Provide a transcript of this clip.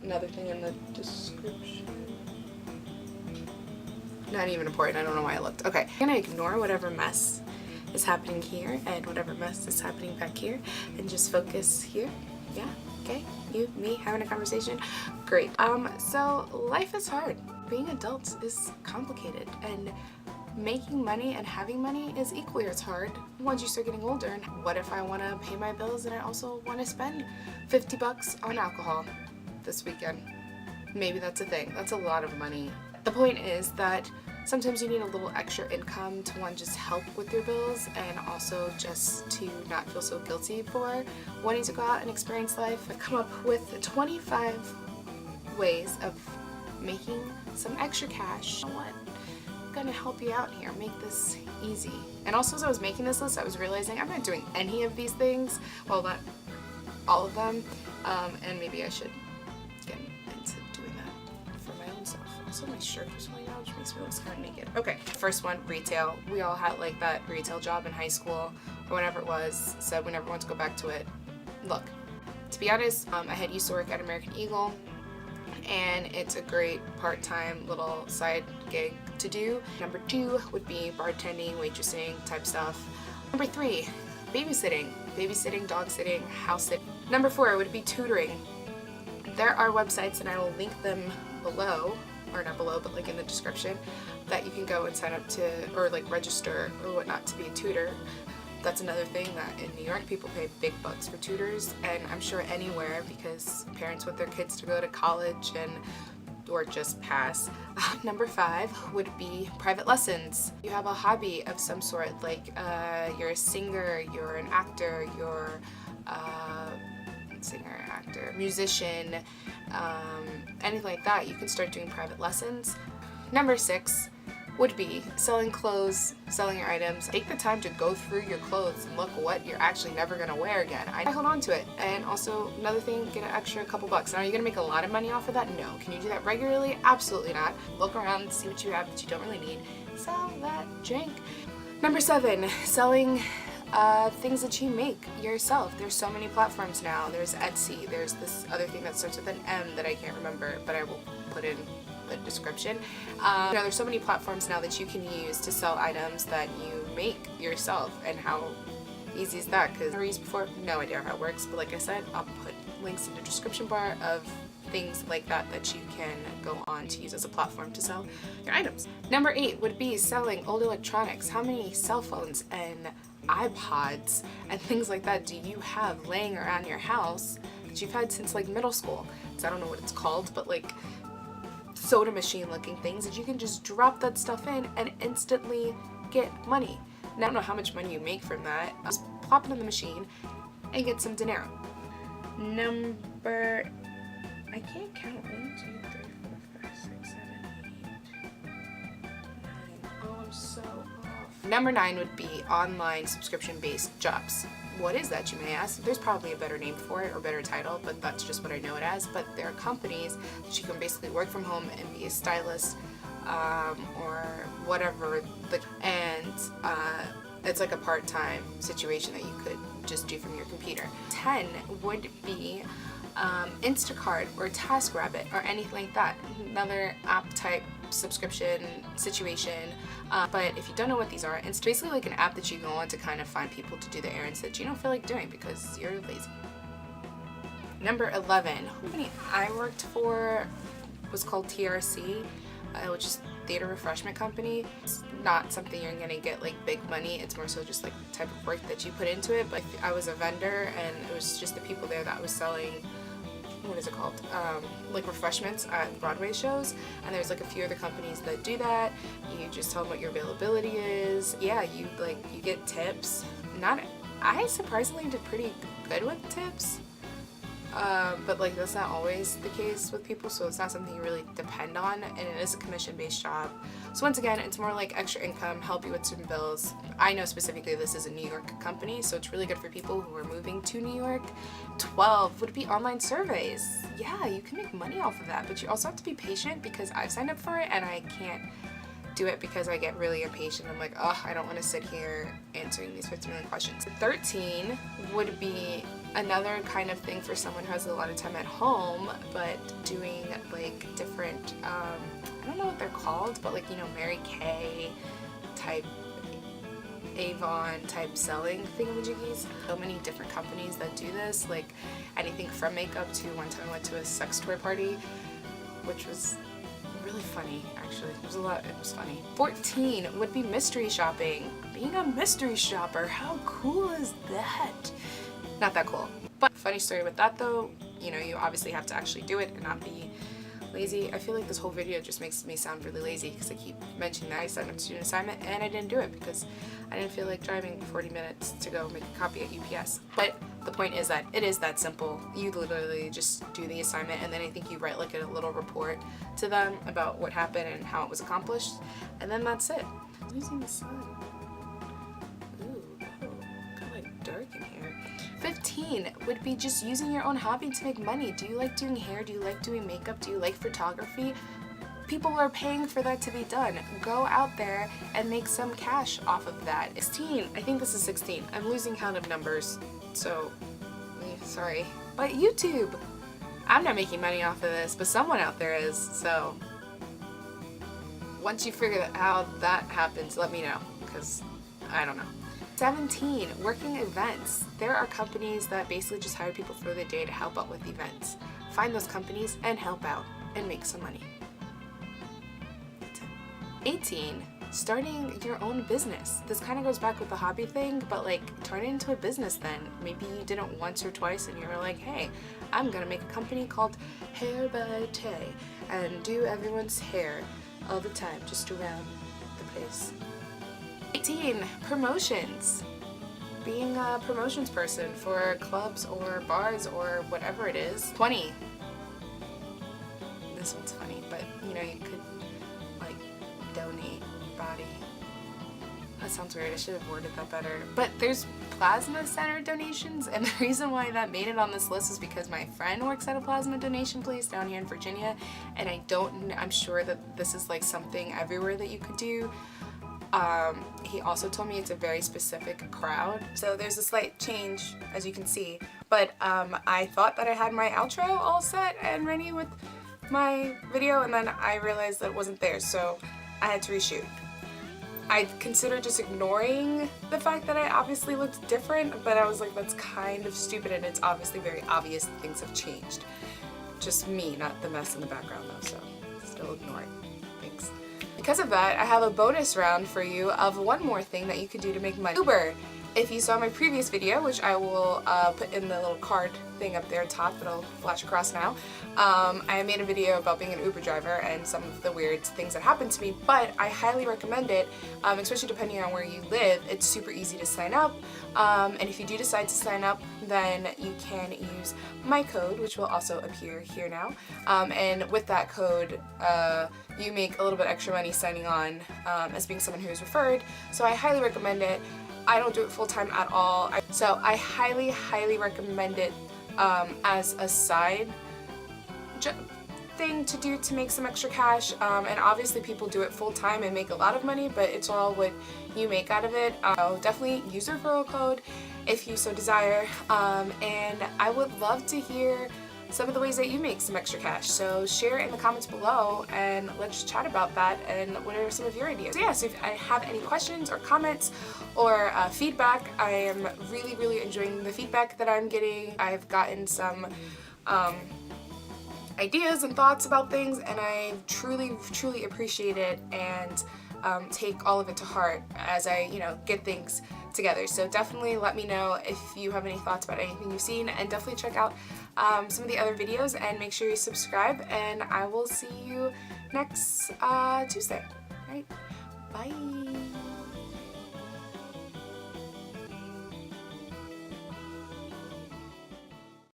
another thing in the description. Not even important. I don't know why I looked. Okay. I'm gonna ignore whatever mess is happening here and whatever mess is happening back here and just focus here. Yeah. Okay. You, me, having a conversation. Great. So life is hard. Being adults is complicated, and making money and having money is equally as hard once you start getting older. And what if I want to pay my bills and I also want to spend 50 bucks on alcohol this weekend? Maybe that's a thing. That's a lot of money. The point is that sometimes you need a little extra income to, one, just help with your bills, and also just to not feel so guilty for wanting to go out and experience life. I've come up with 25 ways of making some extra cash. You know what? I'm gonna help you out here, make this easy. And also, as I was making this list, I was realizing I'm not doing any of these things, well, not all of them, and maybe I should get into doing that for my own self. Also, my shirt was falling out, which makes me look kind of naked. Okay, first one, retail. We all had like that retail job in high school or whenever it was, said we never want to go back to it. Look, to be honest, I had used to work at American Eagle, and it's a great part-time little side gig to do. Number 2 would be bartending, waitressing type stuff. Number 3, babysitting. Babysitting, dog sitting, house sitting. Number 4 would be tutoring. There are websites, and I will link them below, or not below, but like in the description, that you can go and sign up to, or like register or whatnot to be a tutor. That's another thing, that in New York people pay big bucks for tutors, and I'm sure anywhere, because parents want their kids to go to college and or just pass. Number 5 would be private lessons. You have a hobby of some sort, like you're a singer, you're an actor, you're singer, actor, musician, anything like that, you can start doing private lessons. Number 6 would be selling clothes, selling your items. Take the time to go through your clothes and look what you're actually never gonna wear again. I hold on to it. And also, another thing, get an extra couple bucks. Now, are you gonna make a lot of money off of that? No. Can you do that regularly? Absolutely not. Look around, see what you have that you don't really need. Sell that junk. Number 7, selling things that you make yourself. There's so many platforms now. There's Etsy. There's this other thing that starts with an M that I can't remember, but I will put in the description. There's so many platforms now that you can use to sell items that you make yourself, and how easy is that? Because I've used before, no idea how it works, but like I said, I'll put links in the description bar of things like that that you can go on to use as a platform to sell your items. Number 8 would be selling old electronics. How many cell phones and iPods and things like that do you have laying around your house that you've had since like middle school? So I don't know what it's called, but like soda machine looking things that you can just drop that stuff in and instantly get money. Now, I don't know how much money you make from that. Just plop it in the machine and get some dinero. Number, I can't count. 1, 2, 3, 4, 5, 6, 7, 8, 9. Oh, I'm so off. Number 9 would be online subscription-based jobs. What is that, you may ask? There's probably a better name for it or better title, but that's just what I know it as. But there are companies that you can basically work from home and be a stylist or whatever, and it's like a part-time situation that you could just do from your computer. 10 would be Instacart or TaskRabbit or anything like that. Another app type subscription situation. But if you don't know what these are, it's basically like an app that you go on to kind of find people to do the errands that you don't feel like doing because you're lazy. Number 11, the company I worked for was called TRC, which is Theater Refreshment Company. It's not something you're gonna get like big money. It's more so just like the type of work that you put into it. But I was a vendor, and it was just the people there that was selling, what is it called, like refreshments at Broadway shows, and there's like a few other companies that do that. You just tell them what your availability is. Yeah, you get tips. I surprisingly did pretty good with tips, but like that's not always the case with people, so it's not something you really depend on, and it is a commission-based job. So once again, it's more like extra income, help you with some bills. I know specifically this is a New York company, so it's really good for people who are moving to New York. 12 would be online surveys. Yeah, you can make money off of that, but you also have to be patient, because I've signed up for it and I can't do it because I get really impatient. I'm like, oh, I don't want to sit here answering these 50 million questions. 13 would be Another kind of thing for someone who has a lot of time at home, but doing like different, I don't know what they're called, but like, you know, Mary Kay type, Avon type selling thingamajiggies. So many different companies that do this, like anything from makeup to one time I went to a sex toy party, which was really funny actually. It was funny. 14 would be mystery shopping. Being a mystery shopper, how cool is that? Not that cool. But funny story with that though, you know, you obviously have to actually do it and not be lazy. I feel like this whole video just makes me sound really lazy because I keep mentioning that I signed up to do an assignment and I didn't do it because I didn't feel like driving 40 minutes to go make a copy at UPS. But the point is that it is that simple. You literally just do the assignment and then I think you write like a little report to them about what happened and how it was accomplished, and then that's it. Losing the sun. Ooh, got like dark in here. 15 would be just using your own hobby to make money. Do you like doing hair? Do you like doing makeup? Do you like photography? People are paying for that to be done. Go out there and make some cash off of that. 16, I think this is 16. I'm losing count of numbers, so sorry. But YouTube! I'm not making money off of this, but someone out there is, so once you figure out how that happens, let me know, because I don't know. 17, working events. There are companies that basically just hire people for the day to help out with events. Find those companies and help out and make some money. 18, starting your own business. This kind of goes back with the hobby thing, but like turn it into a business then. Maybe you did it once or twice and you were like, hey, I'm gonna make a company called Hair by Tay and do everyone's hair all the time, just around the place. 18, promotions. Being a promotions person for clubs or bars or whatever it is. 20. This one's funny, but you know, you could like donate body. That sounds weird, I should have worded that better. But there's plasma center donations, and the reason why that made it on this list is because my friend works at a plasma donation place down here in Virginia, and I'm sure that this is like something everywhere that you could do. He also told me it's a very specific crowd. So there's a slight change, as you can see. But I thought that I had my outro all set and ready with my video, and then I realized that it wasn't there, so I had to reshoot. I considered just ignoring the fact that I obviously looked different, but I was like, that's kind of stupid, and it's obviously very obvious that things have changed. Just me, not the mess in the background though, so still ignore it. Thanks. Because of that, I have a bonus round for you of one more thing that you could do to make money. Uber. If you saw my previous video, which I will put in the little card thing up there at top that I'll flash across now, I made a video about being an Uber driver and some of the weird things that happened to me, but I highly recommend it, especially depending on where you live. It's super easy to sign up, and if you do decide to sign up, then you can use my code, which will also appear here now, and with that code, you make a little bit extra money signing on as being someone who is referred, so I highly recommend it. I don't do it full-time at all, so I highly, highly recommend it as a side thing to do to make some extra cash, and obviously people do it full-time and make a lot of money, but it's all what you make out of it. Definitely use the referral code if you so desire, and I would love to hear some of the ways that you make some extra cash. So share in the comments below and let's chat about that and what are some of your ideas. So yeah, so if I have any questions or comments or feedback, I am really, really enjoying the feedback that I'm getting. I've gotten some ideas and thoughts about things, and I truly, truly appreciate it and take all of it to heart as I, get things together. So definitely let me know if you have any thoughts about anything you've seen, and definitely check out some of the other videos and make sure you subscribe, and I will see you next Tuesday. All right, bye.